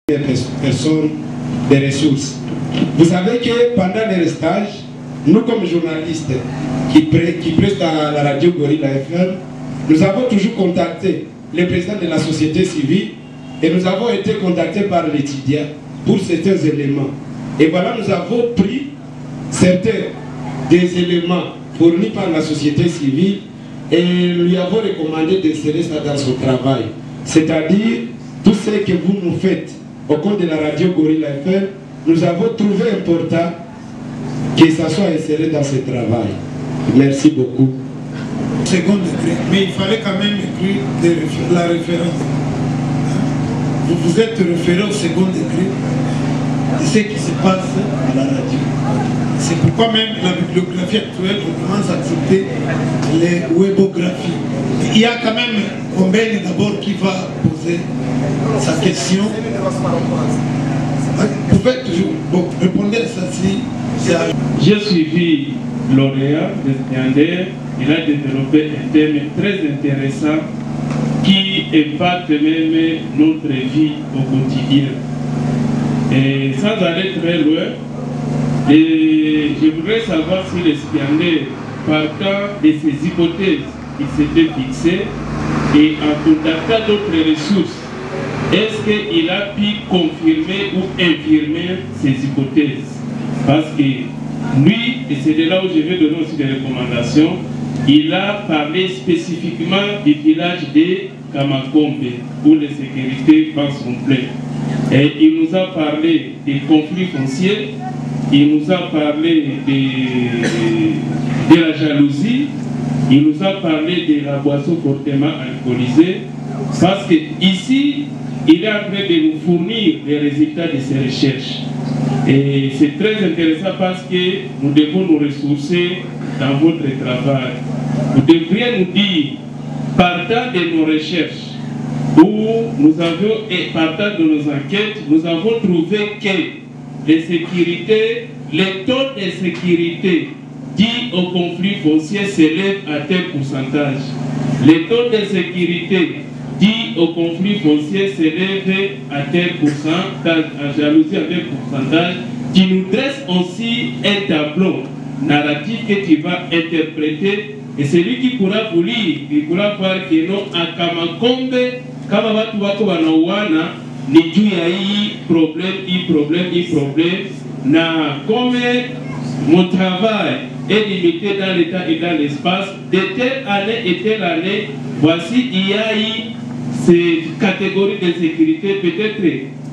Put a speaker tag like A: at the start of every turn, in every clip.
A: personnes des ressources. Vous savez que pendant les stages, nous comme journalistes qui prestent à la radio Gorilla FM, nous avons toujours contacté le président de la société civile et nous avons été contactés par l'étudiant pour certains éléments. Et voilà, nous avons pris certains des éléments fournis par la société civile et lui avons recommandé d'insérer ça dans son travail. C'est-à-dire, tout ce que vous nous faites au compte de la radio Gorilla FM, nous avons trouvé important que ça soit inséré dans ce travail. Merci beaucoup.
B: Second degré, mais il fallait quand même écrire la référence. Vous vous êtes référé au second degré de ce qui se passe à la radio. C'est pourquoi même la bibliographie actuelle, on commence à accepter les webographies. Il y a quand même Ombeni d'abord qui va poser sa question. Vous pouvez toujours répondre à ça si...
C: J'ai suivi lauréat de Stiander. Il a développé un thème très intéressant qui impacte même notre vie au quotidien. Et sans aller très loin, je voudrais savoir si le Stiander, partant de ces hypothèses qu'il s'était fixées et en contactant d'autres ressources, est-ce qu'il a pu confirmer ou infirmer ces hypothèses? Parce que lui, et c'est de là où je vais donner aussi des recommandations, il a parlé spécifiquement du village de Kamakombe, où les sécurités sont pleines. Et il nous a parlé des conflits fonciers, il nous a parlé de la jalousie, il nous a parlé de la boisson fortement alcoolisée, parce que ici, il est en train de nous fournir les résultats de ses recherches. Et c'est très intéressant parce que nous devons nous ressourcer dans votre travail. Vous devriez nous dire, partant de nos recherches, où nous avions, et partant de nos enquêtes, nous avons trouvé que les sécurités, les taux de sécurité dits au conflit foncier s'élèvent à tel pourcentage. Les taux de sécurité dit au conflit foncier s'élève à tel pourcentage, à jalousie à tel pourcentage, qui nous dresse aussi un tableau narratif que tu vas interpréter, et celui qui pourra vous lire, il pourra voir que non, à Kamakombe, kama watu wako wanaoana, ni juu ya hii problème, na comme mon travail est limité dans le temps et dans l'espace, de telle année et telle année, voici, il y a eu ces catégories de sécurité, peut-être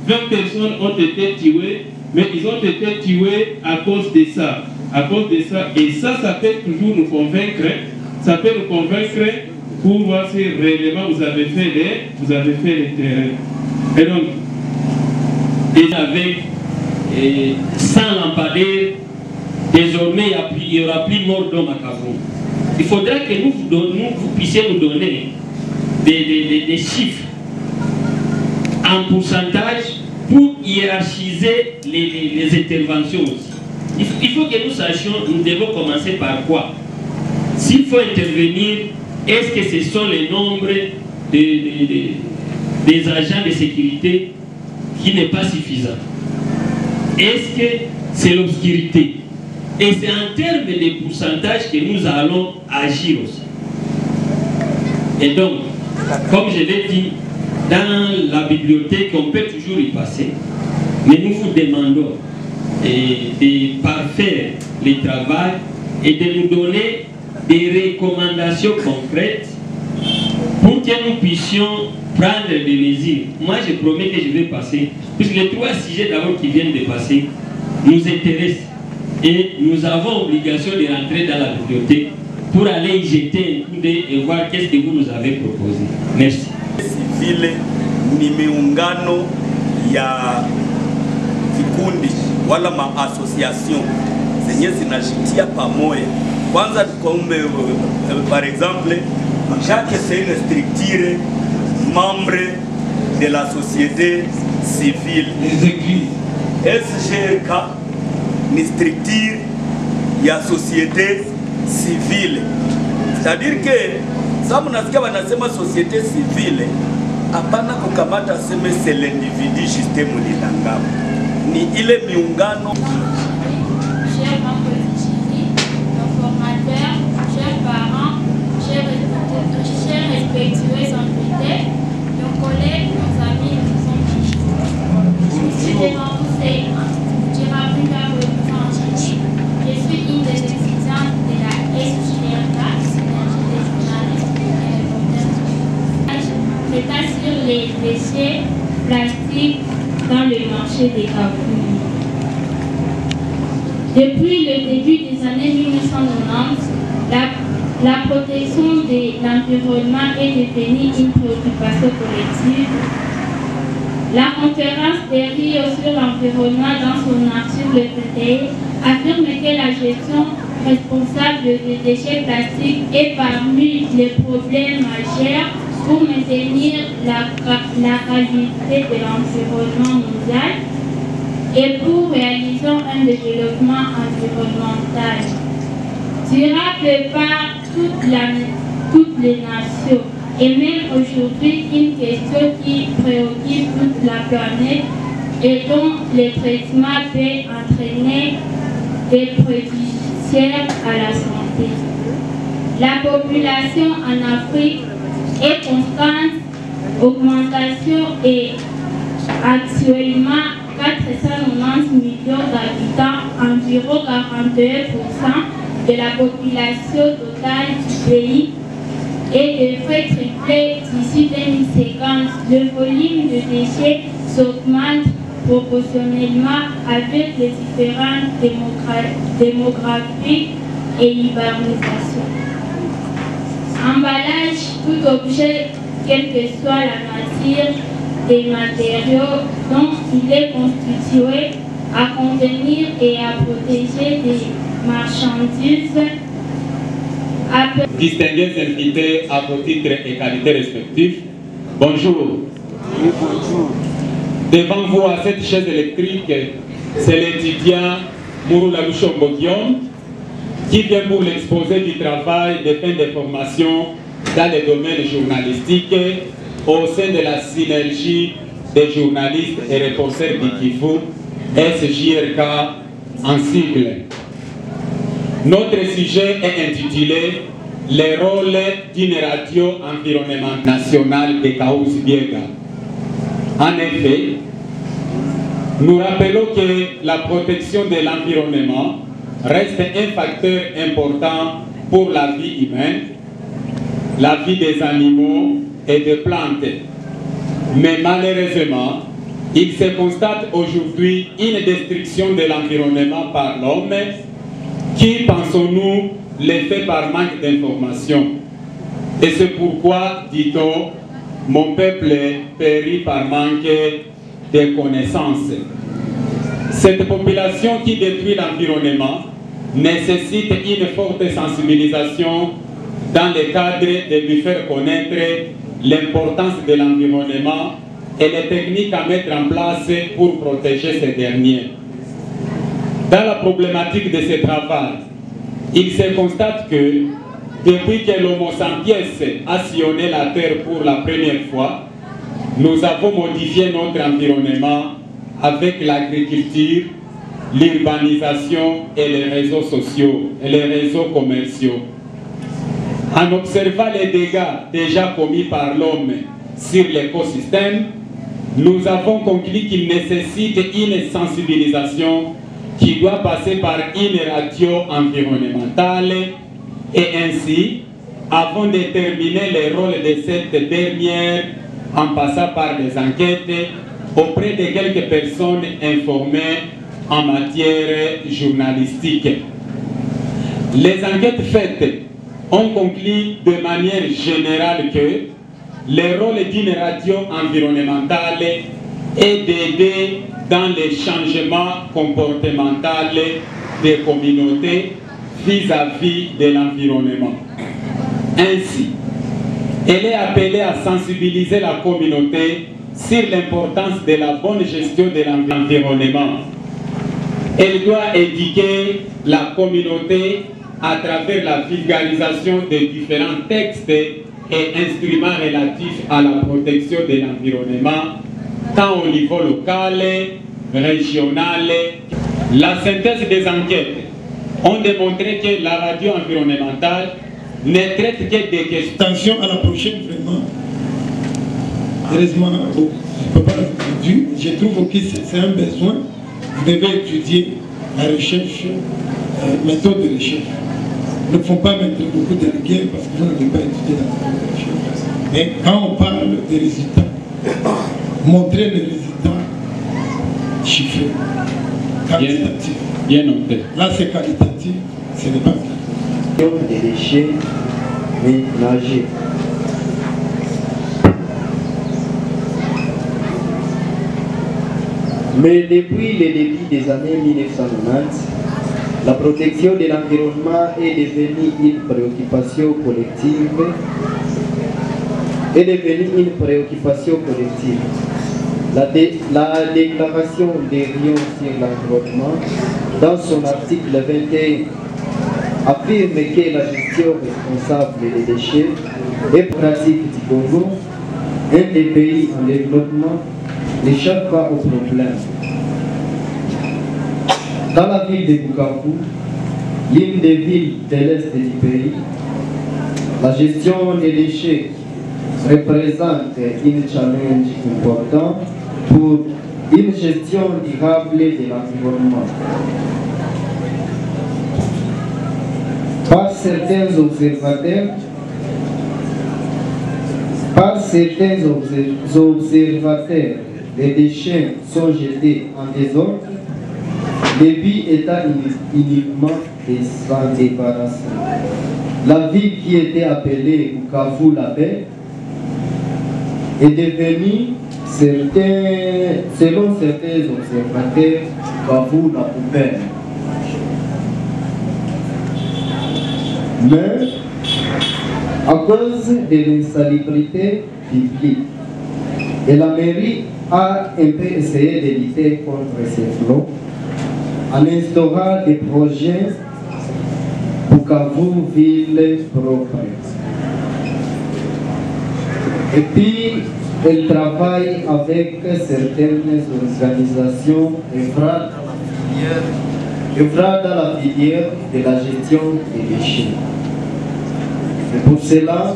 C: 20 personnes ont été tuées, mais ils ont été tués à cause de ça. Et ça peut toujours nous convaincre. Ça peut nous convaincre pour voir si réellement vous avez fait les terrains. Et donc,
D: et avec 100 lampadaires, désormais il n'y aura plus mort d'homme à Cameroun. Il faudrait que vous puissiez nous donner des chiffres en pourcentage pour hiérarchiser les interventions aussi. Il faut que nous sachions, nous devons commencer par quoi? S'il faut intervenir, est-ce que ce sont les nombres des agents de sécurité qui n'est pas suffisant? Est-ce que c'est l'obscurité? Et c'est en termes de pourcentage que nous allons agir aussi. Et donc, comme je l'ai dit, dans la bibliothèque, on peut toujours y passer, mais nous vous demandons de parfaire le travail et de nous donner des recommandations concrètes pour que nous puissions prendre des mesures. Moi, je promets que je vais passer, puisque les 3 sujets d'abord qui viennent de passer nous intéressent et nous avons obligation de rentrer dans la bibliothèque pour aller y jeter un coup d'œil et voir qu'est-ce que vous nous avez proposé. Merci.
E: Vile ni miungano ya vikundi wala ma-association zenye zinajitia pamoja. Kwanza tukombe, par exemple, chaque c'est une structure membre de la société civile.
B: Les églises.
E: SGK ni structure ya société civile. C'est-à-dire que ça, mnasikia wanasema société civile, hapana kukamata seme c'est l'individu juste mulilanga ni ile miungano.
F: Chers membres du jury, nos formateurs, chers parents, chers respectueux invités, nos collègues, nos amis, nos amis. Je suis devant vous, c'est Girabunda Angélique. Je suis une des étudiantes de la SJRK, Synergie des journalistes et reporters. C'est sur les déchets plastiques dans le marché des Kabouni. Depuis le début des années 1990, la protection de l'environnement est devenue une préoccupation collective. La conférence de Rio sur l'environnement dans son article 21 affirme que la gestion responsable des déchets plastiques est parmi les problèmes majeurs pour maintenir la qualité de l'environnement mondial et pour réaliser un développement environnemental durable par toutes les nations. Et même aujourd'hui, une question qui préoccupe toute la planète et dont le traitement peut entraîner des préjudiciaires à la santé. La population en Afrique est constante augmentation et actuellement 490 millions d'habitants, environ 41% de la population totale du pays, et devrait tripler d'ici 2050. Le volume de déchets s'augmente proportionnellement avec les différentes démographies et urbanisation. Emballage, tout objet, quelle que soit la nature des matériaux dont il est constitué, à contenir et à protéger des marchandises.
G: Distingués invités à vos titres et qualités respectifs, bonjour.
H: Bonjour.
G: Devant vous à cette chaise électrique, c'est l'étudiant Mouroula Luchombo Guillaume qui vient pour l'exposé du travail de fin de formation dans le domaine journalistique au sein de la synergie des journalistes et reporters du Kivu, SJRK en sigle. Notre sujet est intitulé « Les rôles d'une radio environnementale nationale de Kaouzi-Biega ». En effet, nous rappelons que la protection de l'environnement reste un facteur important pour la vie humaine, la vie des animaux et des plantes. Mais malheureusement, il se constate aujourd'hui une destruction de l'environnement par l'homme qui, pensons-nous, l'est fait par manque d'information. Et c'est pourquoi, dit-on, mon peuple périt par manque de connaissances. Cette population qui détruit l'environnement nécessite une forte sensibilisation dans le cadre de lui faire connaître l'importance de l'environnement et les techniques à mettre en place pour protéger ces derniers. Dans la problématique de ce travail, il se constate que depuis que l'Homo sapiens a sillonné la Terre pour la première fois, nous avons modifié notre environnement avec l'agriculture, l'urbanisation et les réseaux sociaux et les réseaux commerciaux. En observant les dégâts déjà commis par l'homme sur l'écosystème, nous avons conclu qu'il nécessite une sensibilisation qui doit passer par une radio environnementale et ainsi, avant de terminer le rôle de cette dernière en passant par des enquêtes auprès de quelques personnes informées en matière journalistique. Les enquêtes faites ont conclu de manière générale que le rôle d'une radio environnementale est d'aider dans les changements comportementaux des communautés vis-à-vis de l'environnement. Ainsi, elle est appelée à sensibiliser la communauté sur l'importance de la bonne gestion de l'environnement. Elle doit éduquer la communauté à travers la vulgarisation de différents textes et instruments relatifs à la protection de l'environnement, tant au niveau local, régional. La synthèse des enquêtes ont démontré que la radio environnementale ne traite que des questions.
B: Attention à la prochaine, vraiment. Heureusement, je ne peux pas dire, je trouve que c'est un besoin. Vous devez étudier la recherche, méthode de recherche. Ne faut pas mettre beaucoup de rigueur parce que vous n'avez pas étudié la méthode de recherche. Mais quand on parle des résultats, montrer les résultats chiffrés, quantitatifs.
G: Bien noté.
B: Là, c'est qualitatif, ce n'est pas qualitatif.
H: Des déchets ménagers. Mais depuis le début des années 1990, la protection de l'environnement est devenue une préoccupation collective. La déclaration des Rio sur l'environnement, dans son article 21, affirme que la gestion responsable des déchets est pratique du Congo, un des pays en développement, n'échappe pas au problème. Dans la ville de Bukavu, l'une des villes de l'Est du pays, la gestion des déchets représente un challenge important pour une gestion durable de l'environnement. Par certains observateurs, les déchets sont jetés en désordre, le but étant uniquement de s'en débarrasser. La ville qui était appelée Bukavu la Paix est devenue, selon certains observateurs, Bukavu la Poubelle. Mais, à cause de l'insalubrité publique, et la mairie a un peu essayé de lutter contre ces flots en instaurant des projets Bukavu ville propre. Et puis, elle travaille avec certaines organisations œuvrant dans la filière de la gestion des déchets. Et pour cela,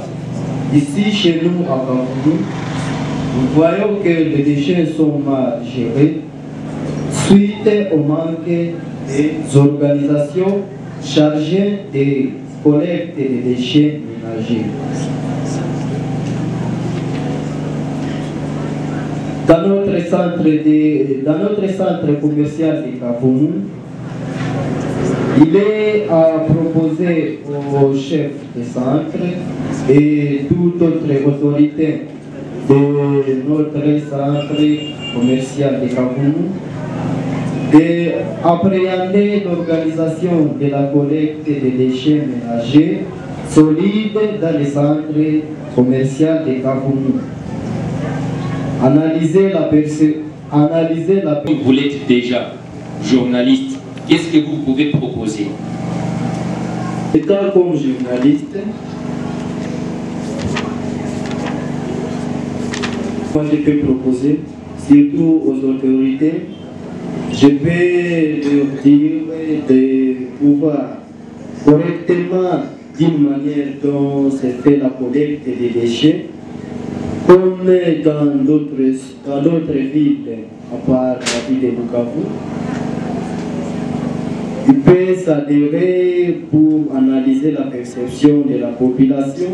H: ici chez nous à Bukavu, nous voyons que les déchets sont mal gérés suite au manque des organisations chargées de collecte des déchets ménagers. Dans notre centre commercial de Kavumu, il est à proposer au chef de centre et toute autre autorité de notre centre commercial de Kavumu d'appréhender l'organisation de la collecte des déchets ménagers solides dans les centres commerciaux de Kavumu. Analyser la
I: Vous l'êtes déjà journaliste. Qu'est-ce que vous pouvez proposer?
H: Étant comme journaliste, moi je peux proposer, surtout aux autorités, je peux leur dire de pouvoir correctement, d'une manière dont se fait la collecte des déchets, comme dans d'autres villes, à part la ville de Bukavu, il peut s'adhérer pour analyser la perception de la population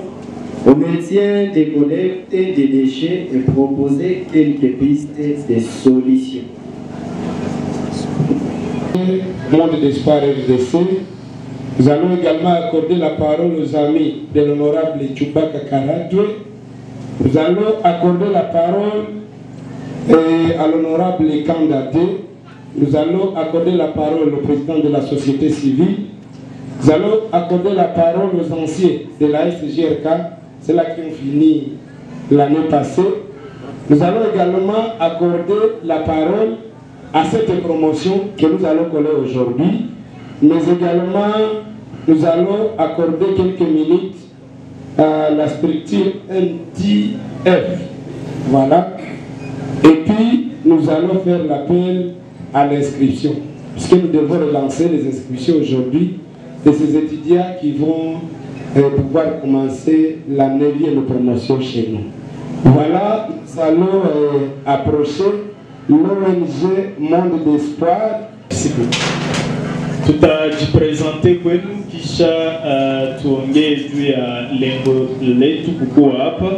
H: au maintien des collectes des déchets et proposer quelques pistes de solutions.
A: Monde d'espoir RDC, nous allons également accorder la parole aux amis de l'honorable Chubaka Karatwe. Nous allons accorder la parole à l'honorable Kandaté. Nous allons accorder la parole au président de la société civile. Nous allons accorder la parole aux anciens de la SGRK, ceux-là qui ont fini l'année passée. Nous allons également accorder la parole à cette promotion que nous allons coller aujourd'hui, mais également nous allons accorder quelques minutes la structure NTF. Voilà. Et puis, nous allons faire l'appel à l'inscription, puisque nous devons relancer les inscriptions aujourd'hui de ces étudiants qui vont pouvoir commencer la 9e promotion chez nous. Voilà, nous allons approcher l'ONG Monde d'Espoir.
J: Tutajipresente kwenu kisha tuongee juu ya lengo letu kukua hapa.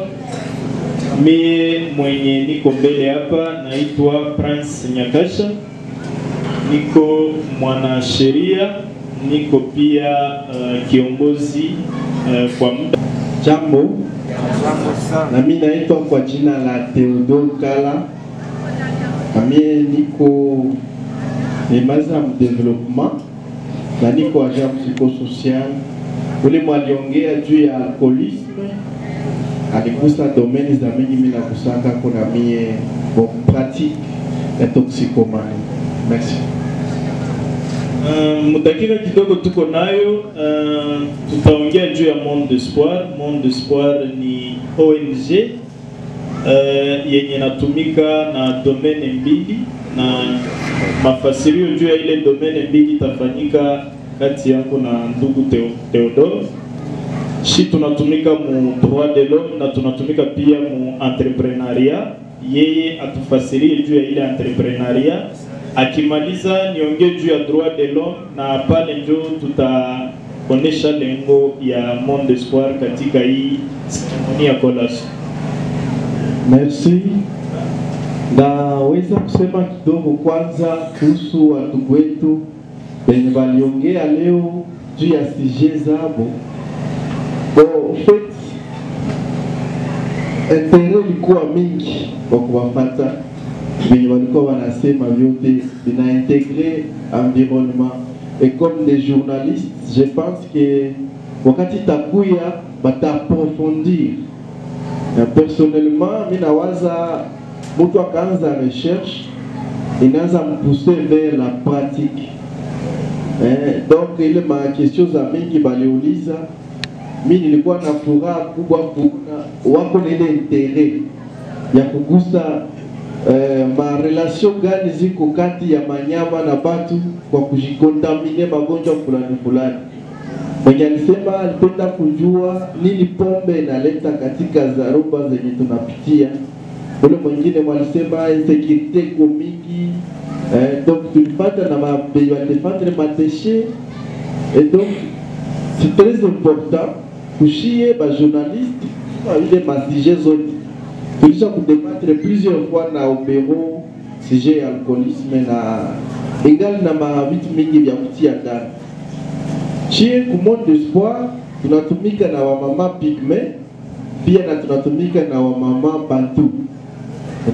J: Mie mwenye niko mbele hapa naitwa Prince Nyakasha, niko mwanasheria, niko pia kiongozi kwa muda.
K: Jambo, na mimi naitwa kwa jina la Theodore Kala. Mimi niko nimaliza development na niko agent psychosocial. Ule mwaliongea juu ya alcoolisme alikusa domaine za mingi, mimi nakusanga kuna mie bon pratique ya toxicomanie. Merci.
J: Mudakika kidogo tuko nayo, tutaongea juu ya Monde d'Espoir. Monde d'Espoir ni ONG yenye natumika na domaine mbili, na mafasirio juu ya ile domaine mbili tafanyika kati yako na ndugu Theodore. Shi tunatumika mu droit de l'homme na tunatumika pia mu entrepreneuria. Yeye atufasirie juu ya ile entrepreneuria. Akimaliza niongee juu ya droit de l'homme, na pale ndio tutaonesha lengo ya Monde d'Espoir katika hii ceremony ya collation.
K: Merci. Naweza kusema kidogo kwanza kuhusu watu wetu wenye waliongea leo juu ya sujet zabo. Bon, en fait, intérêt ilikuwa mingi kwa kuwafata venye walikuwa wanasema vyote vinaintegre environnement. Et comme des journalistes, je pense que wakati takuya bataapprofondir. Personnellement, mimi nawaza mtu akaanza recherche inaanza mpousser vers la pratique. Donc ile ma question za mingi baliuliza, mimi nilikuwa na furaha kubwa kuona wako na ile intérêt ya kugusa ma relation gani ziko kati ya manyama na batu kwa kujikontamine magonjwa fulani fulani. Mwenye alisema alipenda kujua nini pombe inaleta katika dharuba zenye tunapitia. Ule mwingine walisema insécurité iko mingi, donc tulipata na mabei wa défendre mateshe. Et donc c'est très important kushie ba journaliste ile masije zote. Tulisha kudebatre plusieurs fois na opéro sujet ya alcoolisme na ingali na mavitu mingi vya kutia ndani. Chie ku Monde d'Espoir tunatumika na wamama pigme pia na tunatumika na wamama bantu.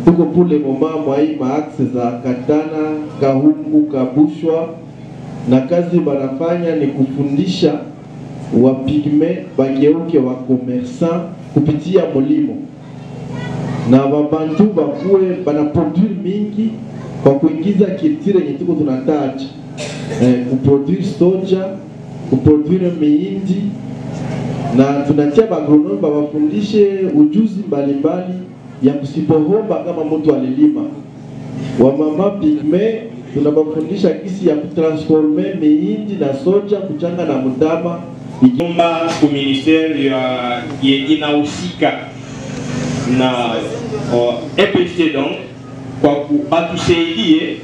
K: Tuko pour le moment mwa hii maaxe za Katana, Kahungu, Kabushwa, na kazi banafanya ni kufundisha wa pigme bageuke wa commerçant kupitia mulimo, na wabantu bakuwe banaproduire mingi kwa kuingiza kitire yenye tuko tunataja kuproduire soja, kuproduire mihindi, na tunatia bagronome babafundishe ujuzi mbalimbali ya kusipohomba kama mtu alilima. Wamama pigme tunabafundisha kisi ya kutransforme mihindi na soja kuchanga na mutama.
C: Ikiomba ku ministeri ya inahusika na EPC donc kwa kuatusaidie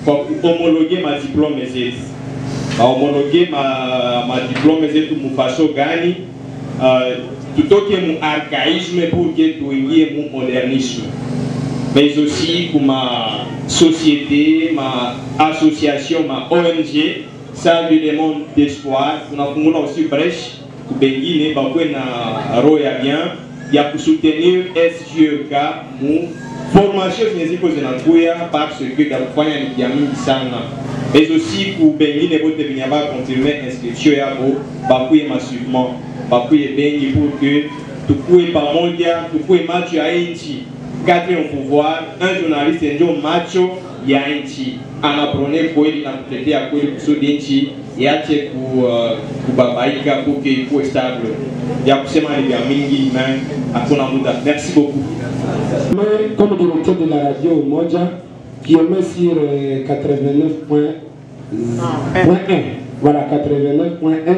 C: kwa kuhomologe ma diplome zetu. Homologe ma diplome zetu mufaso gani, tutoke mu archaïsme pour que tuingie mu modernisme. Mais aussi pour ma société, ma association, ma ONG, ça veut le Monde d'Espoir. On a aussi brèche pour bengine bakwe na roya bien ya pour soutenir SGK mu formation zinazipo zinakuya parce que kufanya ni ya mingi sana. Mais aussi pour bengine bote binyaba continuer inscription yabo bakwe massivement bakwe bengi pour que tukue pamoja, tukue macho ya nchi. Quatrième pouvoir, un journaliste ndio macho ya nchi, anaprone kweli na kutetea kweli kusudi nchi
G: iache kubabaika pour que ikuwe stable. Ya kusema ni vya mingi mais hakuna muda. Merci beaucoup.
A: Mais comme directeur de la radio Umoja qui émet sur 89.1, voilà 89.1.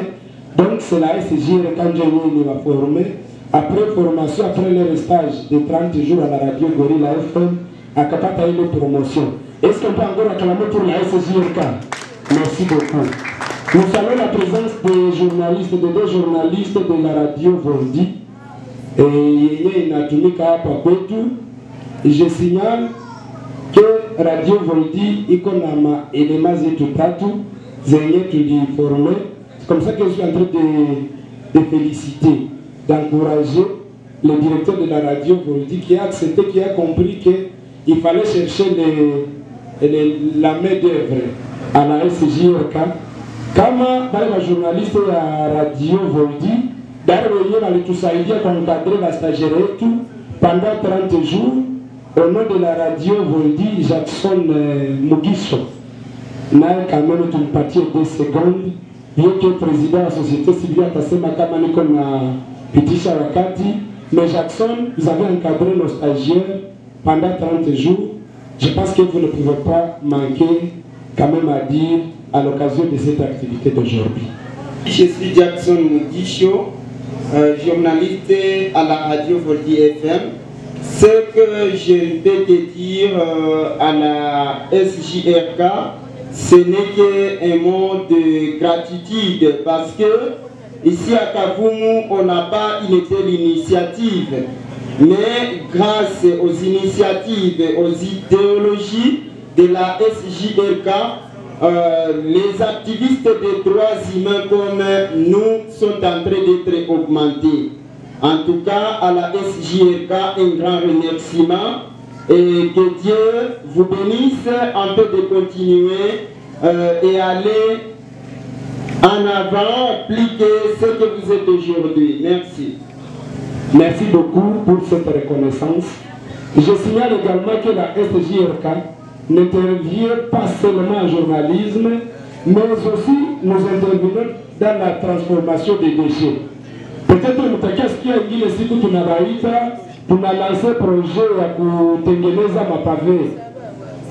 A: Donc c'est la SJR quand Johnny va former. Après formation, après le stage de 30 jours à la radio Gorilla FM, à Kapata une promotion. Est-ce qu'on peut encore acclamer pour la SJRK? Merci beaucoup. Nous saluons la présence des journalistes, de deux journalistes de la radio Voldi. Et inatumika hapa kwetu. Je signale que Radio Voldi iko na maelema zetu tatu zenye tuliforme. C'est comme ça que je suis en train de féliciter, d'encourager le directeur de la radio Voldi qui a accepté, qui a compris qu'il fallait chercher la main d'œuvre à la SJRK. Kama les journalistes de la radio Voldi, d'ailleurs, on a tous aidé à encadrer la stagiaire pendant 30 jours au nom de la radio Voldi Jackson Mugisho. Naye quand même tu partie 2 secondes. Bien que le président de la société civile atasema kama niko na pitisha wakati, mais Jackson, vous avez encadré nos stagiaires pendant 30 jours. Je pense que vous ne pouvez pas manquer quand même à dire à l'occasion de cette activité d'aujourd'hui.
L: Je suis Jackson Mugisho, journaliste à la radio Voldi FM. Ce que je peux te dire à la SJRK, ce n'est qu'un mot de gratitude parce que ici à Kavumu, on n'a pas une telle initiative. Mais grâce aux initiatives, aux idéologies de la SJRK, les activistes des droits humains comme nous sont en train d'être augmentés. En tout cas, à la SJRK, un grand remerciement. Et que Dieu vous bénisse un peu de continuer et aller en avant plus que ce que vous êtes aujourd'hui. Merci.
A: Merci beaucoup pour cette reconnaissance. Je signale également que la SJRK n'intervient pas seulement en journalisme, mais aussi nous intervenons dans la transformation des déchets. Peut-être mtakasikia ingine siku tunalancé projet ya kutengeneza mapave.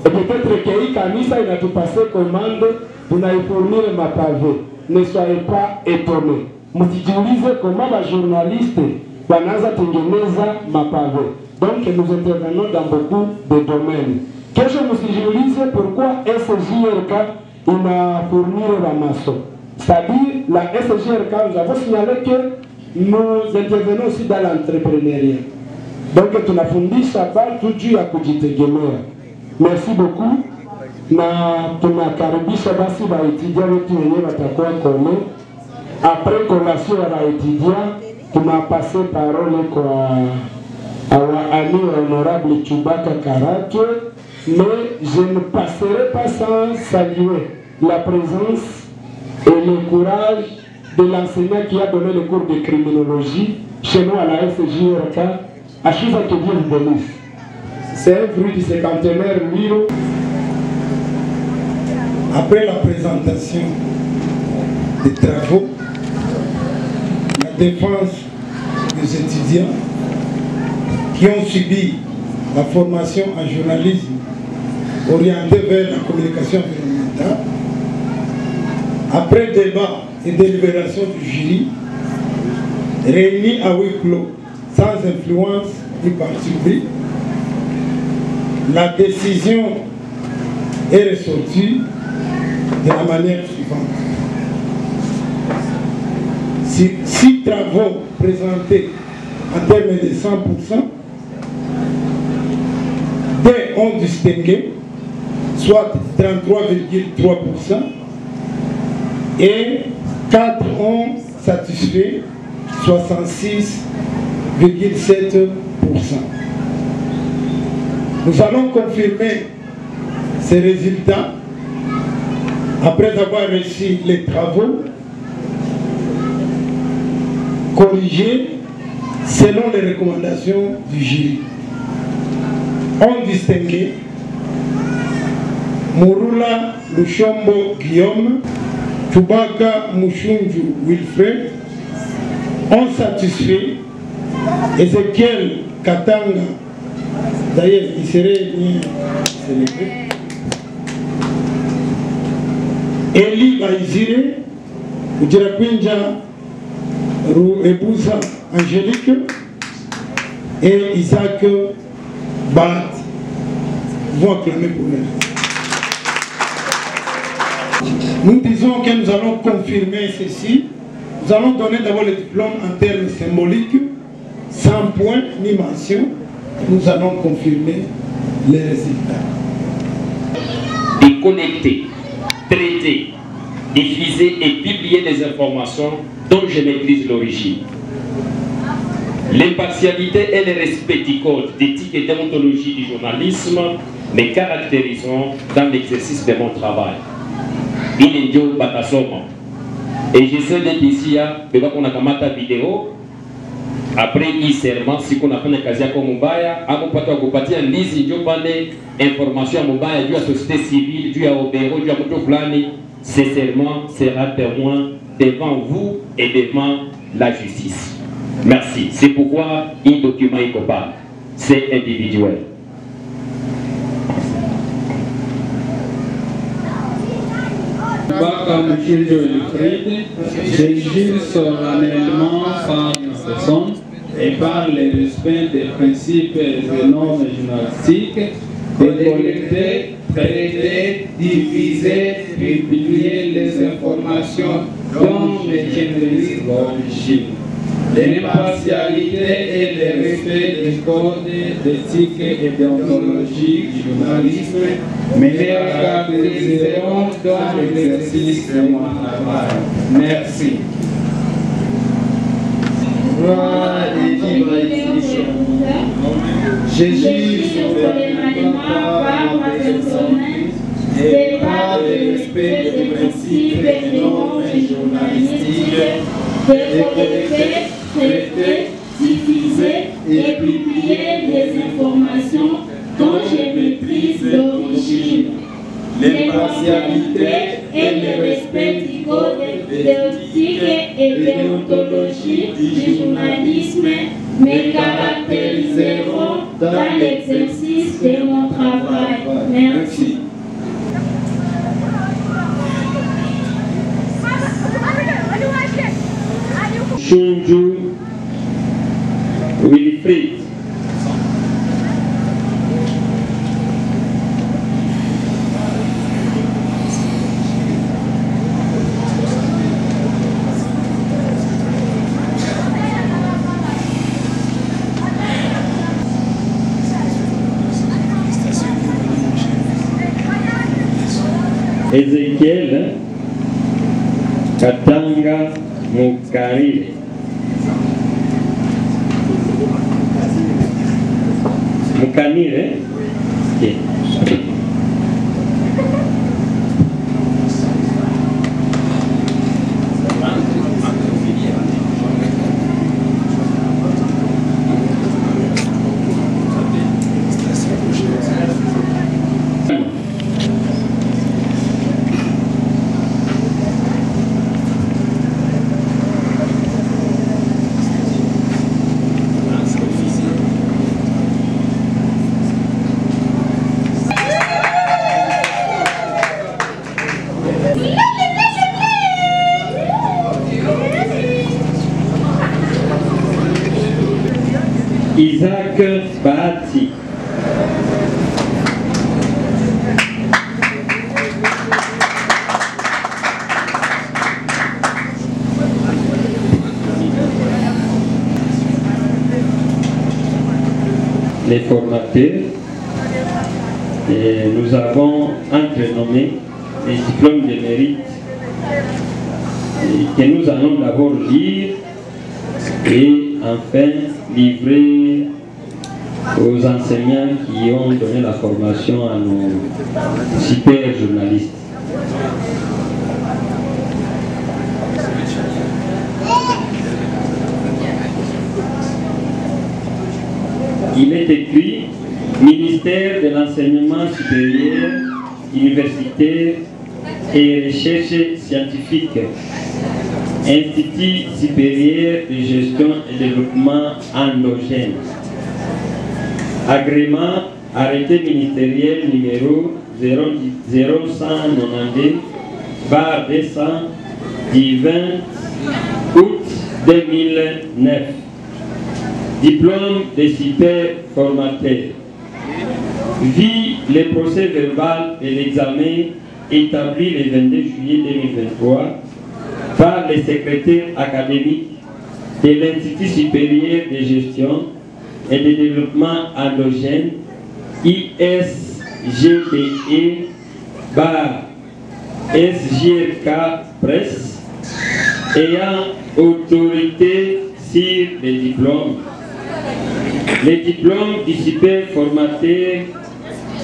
A: Et peut-être que hii kanisa inatupase commande tunaifournir mapave. Ne soyez pas étonnés. Msijiulize comment les journalistes wanaanza tengeneza mapave. Donc nous intervenons dans beaucoup de domaines. Kesho msijiulize pourquoi SJRK ina fournir la maçon. C'est-à-dire la SJRK, nous avons signalé que nous intervenons aussi dans l'entrepreneuriat. Donc tunafundisha batu juu ya kujitegemea. Merci beaucoup. Na tunakaribisha basi waetudia wetu wenyewe watakuwa kome. Après collation ya waetudia, tunapase parole kwa our ami honorable Chubaka Karatwe. Mais je ne passerai pas sans saluer la présence et le courage de l'enseignant qui a donné le cours de criminologie chez nous à la SJRK. À chose que Dieu vous bénisse. C'est un fruit du cinquantenaire Miro.
B: Après la présentation des travaux, la défense des étudiants qui ont subi la formation en journalisme orientée vers la communication environnementale, après débat et délibération du jury, réunis à huis clos, sans influence du parti pris, la décision est ressortie de la manière suivante. Six travaux présentés en termes de 100%, deux ont distingué, soit 33,3%, et 4 ont satisfait, 66,7%. Nous allons confirmer ces résultats après avoir reçu les travaux corrigés selon les recommandations du jury. On distingué Murula Lushombo Guillaume Tubaka Mouchunju Wilfred ont satisfait. Ezekiel Katanga, d'ailleurs il serait bien célébré. Eli Baizire, Ujirakwinja Ebuza Angélique et Isaac Bat vont acclamer pour elle. Nous disons que nous allons confirmer ceci. Nous allons donner d'abord le diplôme en termes symboliques, sans point ni mention. Nous allons confirmer les résultats.
I: Et connecter, traiter, diffuser et publier des informations dont je maîtrise l'origine. L'impartialité et le respect du code d'éthique et déontologie du journalisme me caractérisent dans l'exercice de mon travail. Inendio Batasoma. Et je sais d'être ici, on a kamata vidéo. Après serment, si on a fait un cas comme Mubaya, à mon patois Gopatia, Lizi, Dieu parlait information à Mubaya, Dieu à la société civile, Dieu à Obéro, Dieu à Motoplani. Ce serment sera témoin devant vous et devant la justice. Merci. C'est pourquoi un document est coupable. C'est individuel.
M: Comme Gilles Wilfried, je jure solennellement par ma personne et par le respect des principes et des normes journalistiques de collecter, traiter, diffuser, publier les informations dont je maîtrise l'origine. L'impartialité et le respect des codes d'éthique et déontologie du journalisme me caractériseront dans l'exercice de mon travail. Merci.
F: Jésus, solennellement par ma personne, et par le respect des principes et des normes journalistiques, de collecter, traiter, diffuser et publier des informations dont je maîtrise l'origine. L'impartialité et le respect du code d'éthique et déontologie du journalisme me caractériseront dans l'exercice de mon travail. Merci.
C: Shunju Wilfried. Ezekiel Katanga Mukarire. Mukanire. Okay. Isaac Bahati. Les formateurs, et nous avons entrenommé les diplômes de mérite que nous allons d'abord lire et enfin livrer aux enseignants qui ont donné la formation à nos super journalistes. Il est écrit ministère de l'enseignement supérieur, universitaire
D: et recherche scientifique, Institut supérieur de gestion et développement endogène. Agrément, arrêté ministériel numéro 0192/200 du 20 août 2009. Diplôme de super formateur. Vit le procès verbal de l'examen établi le 22 juillet 2023 par le secrétaire académique de l'Institut supérieur de gestion et de développement endogène ISGDE SGRK Presse ayant autorité sur les diplômes. Le diplôme du super formateur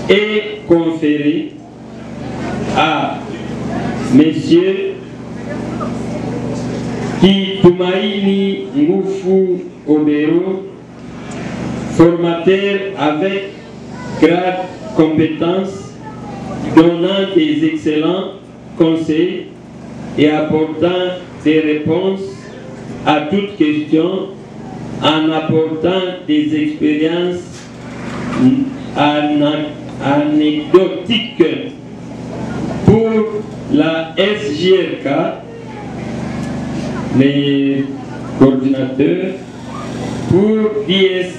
D: est conféré à Monsieur Kitumaini Ngufu Obero, formateur avec grade compétences, donnant des excellents conseils et apportant des réponses à toutes questions en apportant des expériences anecdotiques pour la SGRK, les coordinateurs, pour l'ISGDE,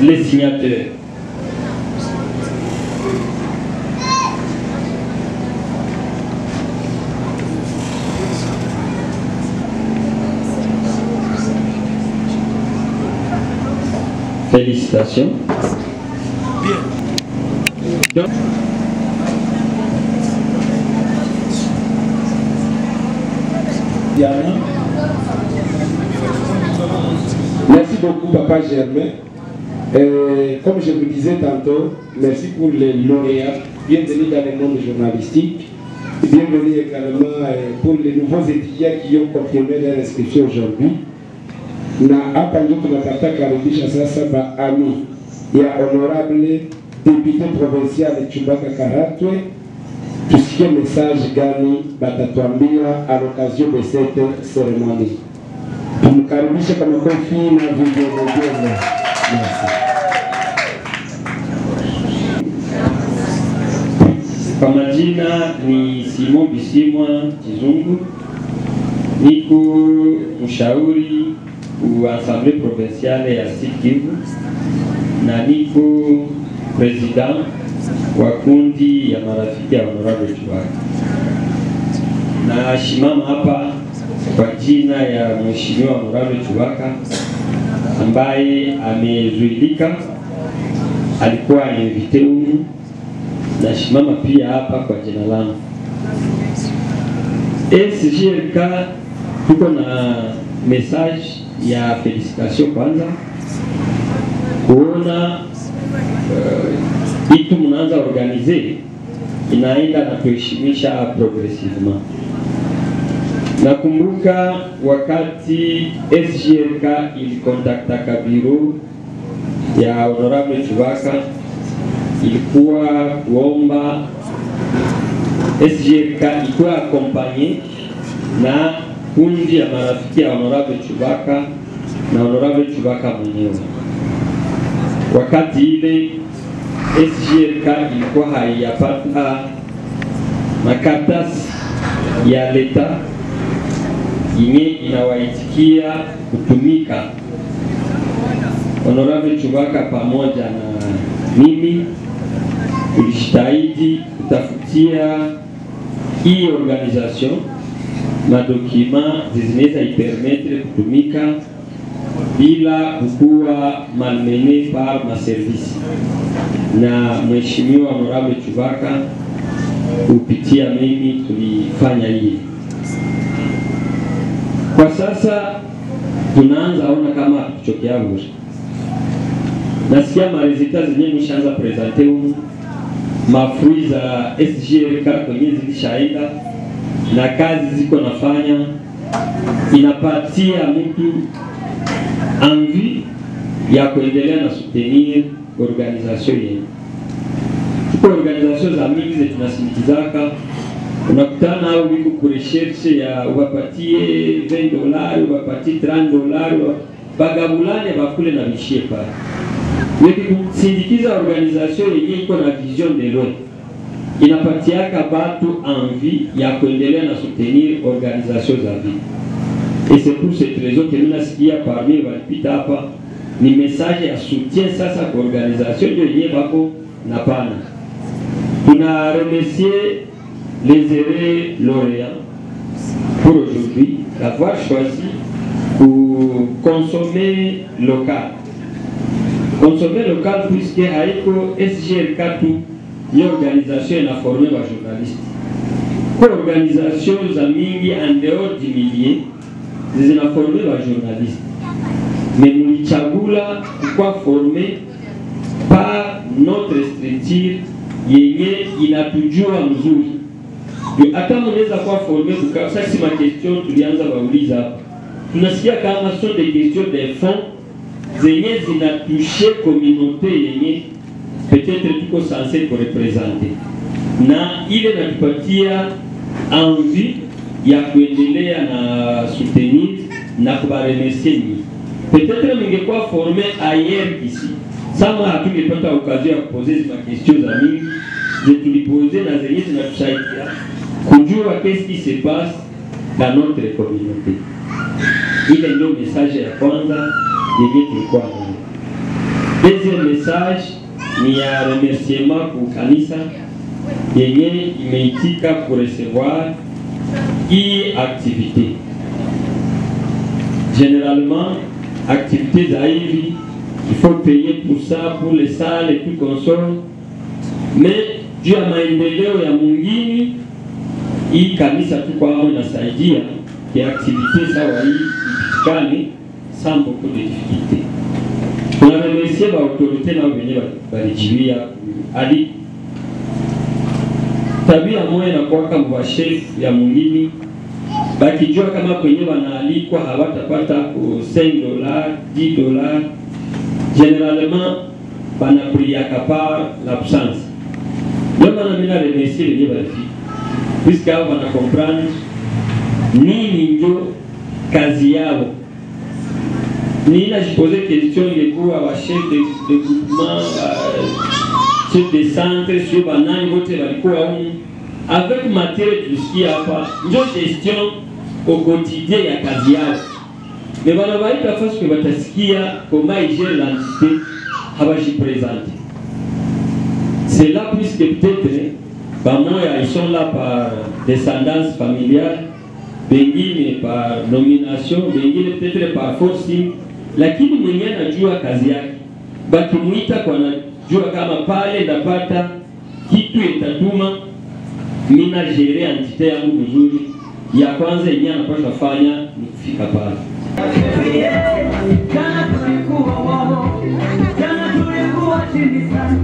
D: les signataires. Félicitations. Bien.
A: Merci beaucoup, Papa Germain. Comme je vous disais tantôt, merci pour les lauréats. Bienvenue dans le monde journalistique. Bienvenue également pour les nouveaux étudiants qui ont confirmé leur inscription aujourd'hui. Na hapa ndio tunataka karibisha sasa baami ya honorable député provincial Chubaka Karatwe, tusikie message gani batatuambia à l'occasion de cette cérémonie. Tumkaribishe kwa makofi na vigelegele. Merci.
D: Kwa majina ni Simon Bisimwa Kizungu, niko mshauri wa Assemblée provinciale ya Sud Kivu na niko president wa kundi ya marafiki ya Honorable Chubaka. Na shimama hapa kwa jina ya Mheshimiwa Honorable Chubaka ambaye amezuilika, alikuwa invité humu, na shimama pia hapa kwa jina langu. SGRK tuko na message ya felicitation kwanza kuona itu mnaanza organize inaenda na kuheshimisha progressivement. Nakumbuka wakati SGRK ilikontakta Kabiro ya Honorable Chubaka, ilikuwa kuomba SGRK ilikuwa accompagné na kundi ya marafiki ya Honorable Chubaka na Honorable Chubaka mwenyewe. Wakati ile SGRK ilikuwa haiyapata makaratasi ya leta yenye inawaitikia kutumika. Honorable Chubaka pamoja na mimi tulishitahidi kutafutia hii organisation madokima zinaweza ipermettre kutumika bila kuwa malmené par ma service. Na Mheshimiwa Honorable Chubaka kupitia mimi tulifanya hili. Kwa sasa tunaanza ona kama kuchokea bure. Nasikia maresultats zenye mshaanza presenter huko, mafruits za SGRK kwenye zilishaenda na kazi ziko nafanya, inapatia mtu envie ya kuendelea na soutenir organisation yenu. Tuko organisation za mingi zetu tunasimikizaka, unakutana au wiko ku recherche ya uwapatie $20, uwapatie $30, bagabulane bakule na bishie pale. Wiki kusindikiza organisation yenye iko na vision de loin, inapatiaka batu envie ya kuendelea na soutenir organisation za vie. Et c'est pour cette raison que nous nasikia parmi walipita hapa ni message ya soutien sasa kwa organisation yenye bako na pana. Tuna remercier les heureux lauréats pour aujourd'hui d'avoir choisi pour consommer local. Consommer local puisque haiko SGR tu ni organisation na formé wa journaliste. Kwa organisation za mingi en dehors du milieu zina formé wa journaliste. Mais mulichagula kwa formé par notre structure yenye inatujua mzuri. Hata mnaweza kuwa formé kwa sasa si ma question tulianza wauliza hapa. Tunasikia kama sont des questions de fond zenye zinatoucher communauté yenye peut-être tuko censé pour représenter. Na ile natupatia envie ya kuendelea na soutenir na kubaremercier ni. Peut-être mingekuwa formé ailleurs qu'ici. Sama hatungepata occasion ya kuposer ma questions za mingi tuliposer na zenye zinatusaidia kujua qu'est-ce qui se passe dans notre communauté. Ile ndio message ya kwanza yenye tulikuwa nayo. Deuxième message ni ya remerciement pour kanisa yenye imeitika pour recevoir hii activité. Généralement, activités za hivi, il faut payer pour ça, pour les salles et tout consort. Mais juu ya maendeleo ya mwingine, hii kanisa tu kwa hapo inasaidia kwa activité sawa hii ipitikane sans beaucoup de difficultés. On a remercié l'autorité na wenye walijiwia ali tabia moja na kwa kama chef ya mwingine bakijua kama kwenye wanaalikwa hawatapata $5, $10. Généralement banakulia kapa l'absence. Ndio maana mimi na remercier les balifi puisque hao wana comprendre nini ndio kazi yao. Nina jipose question ilikuwa wa chef de groupement, chef de centre, sur banani wote walikuwa huko avec matière tusikia hapa ndio gestion au quotidien ya kazi yao. Mais wanabaita fasi kwa batasikia comment ils gèrent l'entité hawajipresente. C'est là puisque peut-être bamoya ils sont là par descendance familiale, bengine par nomination, bengine peut-être par forcing. Lakini mwenyewe anajua kazi yake. Bakimuita kwa anajua kama pale ndapata kitu itatuma mimi na gérer entité yangu vizuri. Ya kwanza yenyewe anapaswa fanya ni kufika pale. Jana tulikuwa chini sana.